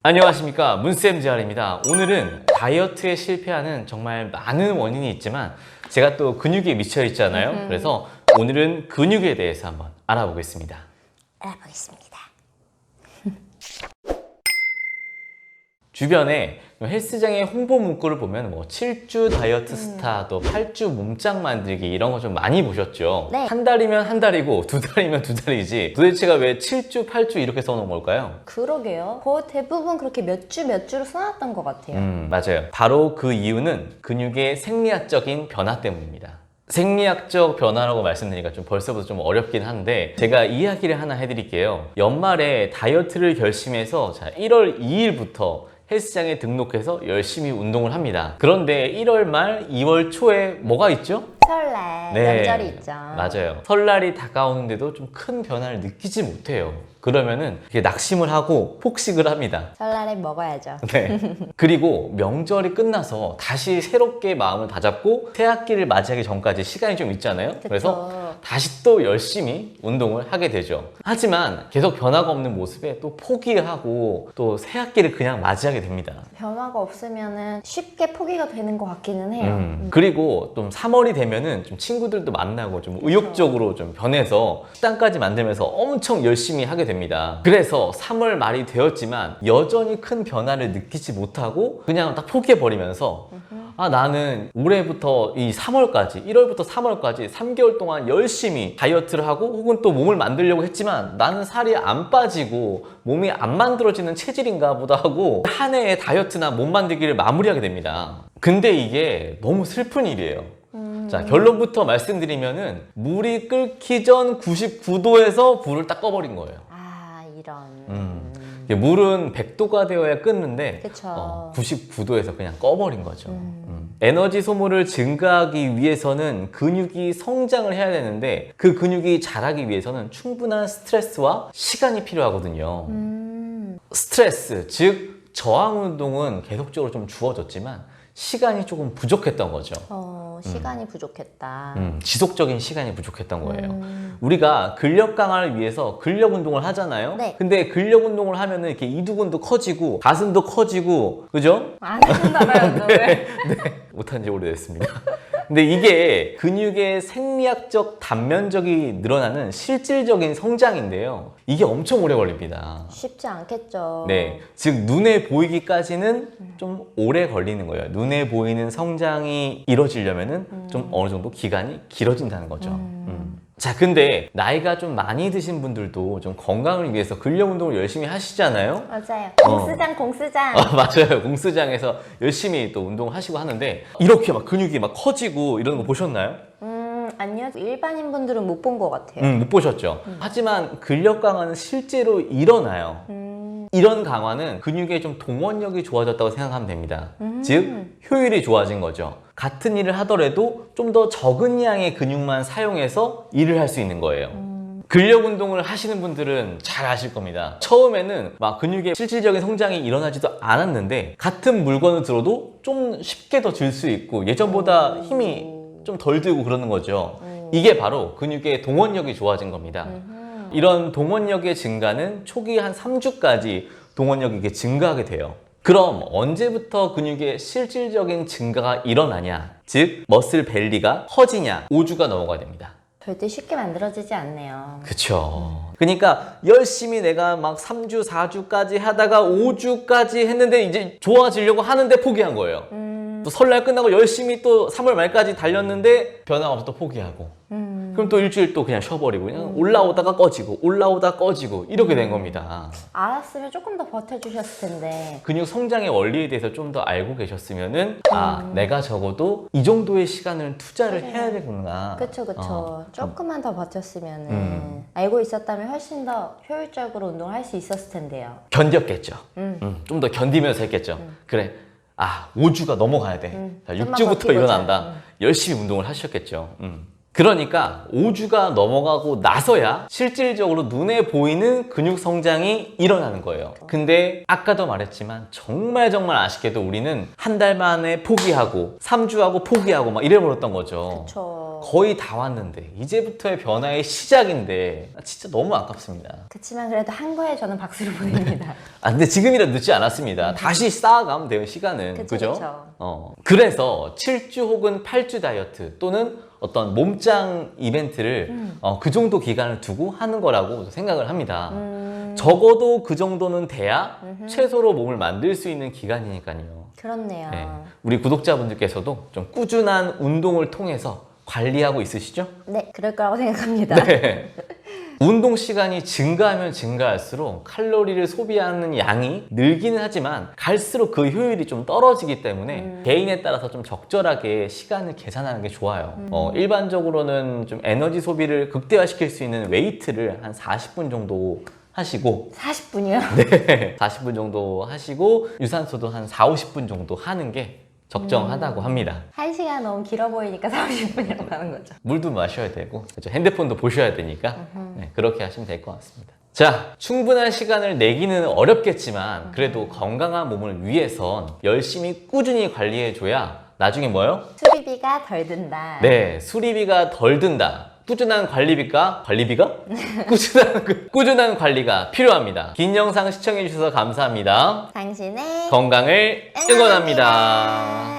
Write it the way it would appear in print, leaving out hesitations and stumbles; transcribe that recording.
안녕하십니까, 문쌤 재활입니다. 오늘은 다이어트에 실패하는 정말 많은 원인이 있지만 제가 또 근육에 미쳐 있잖아요. 그래서 오늘은 근육에 대해서 한번 알아보겠습니다. 주변에 헬스장의 홍보 문구를 보면 뭐 7주 다이어트 스타, 또 8주 몸짱 만들기 이런 거 좀 많이 보셨죠? 네. 한 달이면 한 달이고 두 달이면 두 달이지 도대체가 왜 7주, 8주 이렇게 써놓은 걸까요? 그러게요. 거의 대부분 그렇게 몇 주로 써놨던 것 같아요. 맞아요. 바로 그 이유는 근육의 생리학적인 변화 때문입니다. 생리학적 변화라고 말씀드리니까 좀 벌써부터 좀 어렵긴 한데 제가 이야기를 하나 해드릴게요. 연말에 다이어트를 결심해서 1월 2일부터 헬스장에 등록해서 열심히 운동을 합니다. 그런데 1월 말 2월 초에 뭐가 있죠? 설날, 네, 명절이 있죠. 맞아요. 설날이 다가오는데도 좀 큰 변화를 느끼지 못해요. 그러면은 이렇게 낙심을 하고 폭식을 합니다. 설날에 먹어야죠. 네. 그리고 명절이 끝나서 다시 새롭게 마음을 다잡고 새 학기를 맞이하기 전까지 시간이 좀 있잖아요. 그래서 다시 또 열심히 운동을 하게 되죠. 하지만 계속 변화가 없는 모습에 또 포기하고 또 새 학기를 그냥 맞이하게 됩니다. 변화가 없으면은 쉽게 포기가 되는 것 같기는 해요. 그리고 좀 3월이 되면은 좀 친구들도 만나고 좀 의욕적으로 좀 변해서 식단까지 만들면서 엄청 열심히 하게 됩니다. 그래서 3월 말이 되었지만 여전히 큰 변화를 느끼지 못하고 그냥 딱 포기해버리면서 나는 올해부터 이 3월까지 1월부터 3월까지 3개월 동안 열심히 다이어트를 하고 혹은 또 몸을 만들려고 했지만 나는 살이 안 빠지고 몸이 안 만들어지는 체질인가 보다 하고 한 해의 다이어트나 몸 만들기를 마무리하게 됩니다. 근데 이게 너무 슬픈 일이에요. 자, 결론부터 말씀드리면은 물이 끓기 전 99도에서 불을 딱 꺼버린 거예요. 이런. 물은 100도가 되어야 끓는데 그쵸. 99도에서 그냥 꺼버린 거죠. 에너지 소모를 증가하기 위해서는 근육이 성장을 해야 되는데 그 근육이 자라기 위해서는 충분한 스트레스와 시간이 필요하거든요. 스트레스, 즉 저항 운동은 계속적으로 좀 주어졌지만 시간이 조금 부족했던 거죠. 시간이 부족했다. 지속적인 시간이 부족했던 거예요. 우리가 근력 강화를 위해서 근력 운동을 하잖아요. 네. 근데 근력 운동을 하면은 이렇게 이두근도 커지고 가슴도 커지고, 그죠? 안 하신다봐요, 운동을. 못한 지 오래됐습니다. 근데 이게 근육의 생리학적 단면적이 늘어나는 실질적인 성장인데요. 이게 엄청 오래 걸립니다. 쉽지 않겠죠. 네, 즉 눈에 보이기까지는 좀 오래 걸리는 거예요. 눈에 보이는 성장이 이루어지려면은 좀 어느 정도 기간이 길어진다는 거죠. 자, 근데 나이가 좀 많이 드신 분들도 좀 건강을 위해서 근력 운동을 열심히 하시잖아요. 맞아요. 공수장. 맞아요. 공수장에서 열심히 또 운동하시고 하는데 이렇게 막 근육이 막 커지고 이러는 거 보셨나요? 아니요. 일반인 분들은 못 본 것 같아요. 못 보셨죠? 하지만 근력 강화는 실제로 일어나요. 이런 강화는 근육의 좀 동원력이 좋아졌다고 생각하면 됩니다. 즉, 효율이 좋아진 거죠. 같은 일을 하더라도 좀 더 적은 양의 근육만 사용해서 일을 할 수 있는 거예요. 근력 운동을 하시는 분들은 잘 아실 겁니다. 처음에는 막 근육의 실질적인 성장이 일어나지도 않았는데 같은 물건을 들어도 좀 쉽게 더 들 수 있고 예전보다 힘이 좀 덜 들고 그러는 거죠. 이게 바로 근육의 동원력이 좋아진 겁니다. 이런 동원력의 증가는 초기 한 3주까지 동원력이 이렇게 증가하게 돼요. 그럼 언제부터 근육의 실질적인 증가가 일어나냐? 즉, 머슬 벨리가 커지냐? 5주가 넘어가야 됩니다. 절대 쉽게 만들어지지 않네요. 그쵸. 그러니까 열심히 내가 막 3주, 4주까지 하다가 5주까지 했는데 이제 좋아지려고 하는데 포기한 거예요. 또 설날 끝나고 열심히 또 3월 말까지 달렸는데 변화 없어 또 포기하고. 그럼 또 일주일 또 그냥 쉬어버리고 그냥 올라오다가 꺼지고 올라오다가 꺼지고 이렇게 된 겁니다. 알았으면 조금 더 버텨주셨을 텐데. 근육 성장의 원리에 대해서 좀 더 알고 계셨으면은 내가 적어도 이 정도의 시간을 투자를 해야 되구나. 그쵸. 조금만 더 버텼으면 알고 있었다면 훨씬 더 효율적으로 운동할 수 있었을 텐데요. 견뎠겠죠. 좀 더 견디면서 했겠죠. 그래. 5주가 넘어가야 돼. 자, 좀만 6주부터 버티고자. 일어난다. 열심히 운동을 하셨겠죠. 그러니까 5주가 넘어가고 나서야 실질적으로 눈에 보이는 근육 성장이 일어나는 거예요. 근데 아까도 말했지만 정말 아쉽게도 우리는 한 달 만에 포기하고 3주하고 포기하고 막 이래버렸던 거죠. 그쵸. 거의 다 왔는데 이제부터의 변화의 시작인데 진짜 너무 아깝습니다. 그치만 그래도 한 거에 저는 박수를 보냅니다. 아, 근데 지금이라도 늦지 않았습니다. 다시 쌓아가면 돼요, 시간은. 그쵸, 그죠? 그쵸. 그래서 7주 혹은 8주 다이어트 또는 어떤 몸짱 이벤트를 그 정도 기간을 두고 하는 거라고 생각을 합니다. 적어도 그 정도는 돼야 최소로 몸을 만들 수 있는 기간이니까요. 그렇네요. 네. 우리 구독자분들께서도 좀 꾸준한 운동을 통해서 관리하고 있으시죠? 네, 그럴 거라고 생각합니다. 네. 운동 시간이 증가하면 증가할수록 칼로리를 소비하는 양이 늘기는 하지만 갈수록 그 효율이 좀 떨어지기 때문에 개인에 따라서 좀 적절하게 시간을 계산하는 게 좋아요. 일반적으로는 좀 에너지 소비를 극대화시킬 수 있는 웨이트를 한 40분 정도 하시고 40분이요? 네, 40분 정도 하시고 유산소도 한 4, 50분 정도 하는 게 적정하다고 합니다. 1시간 너무 길어 보이니까 30분이라고 하는 거죠. 물도 마셔야 되고 그렇죠? 핸드폰도 보셔야 되니까 네, 그렇게 하시면 될 것 같습니다. 자, 충분한 시간을 내기는 어렵겠지만 그래도 건강한 몸을 위해선 열심히 꾸준히 관리해줘야 나중에 뭐요? 수리비가 덜 든다. 네, 수리비가 덜 든다. 꾸준한 관리비가? 꾸준한 관리가 필요합니다. 긴 영상 시청해주셔서 감사합니다. 당신의 건강을 응원합니다.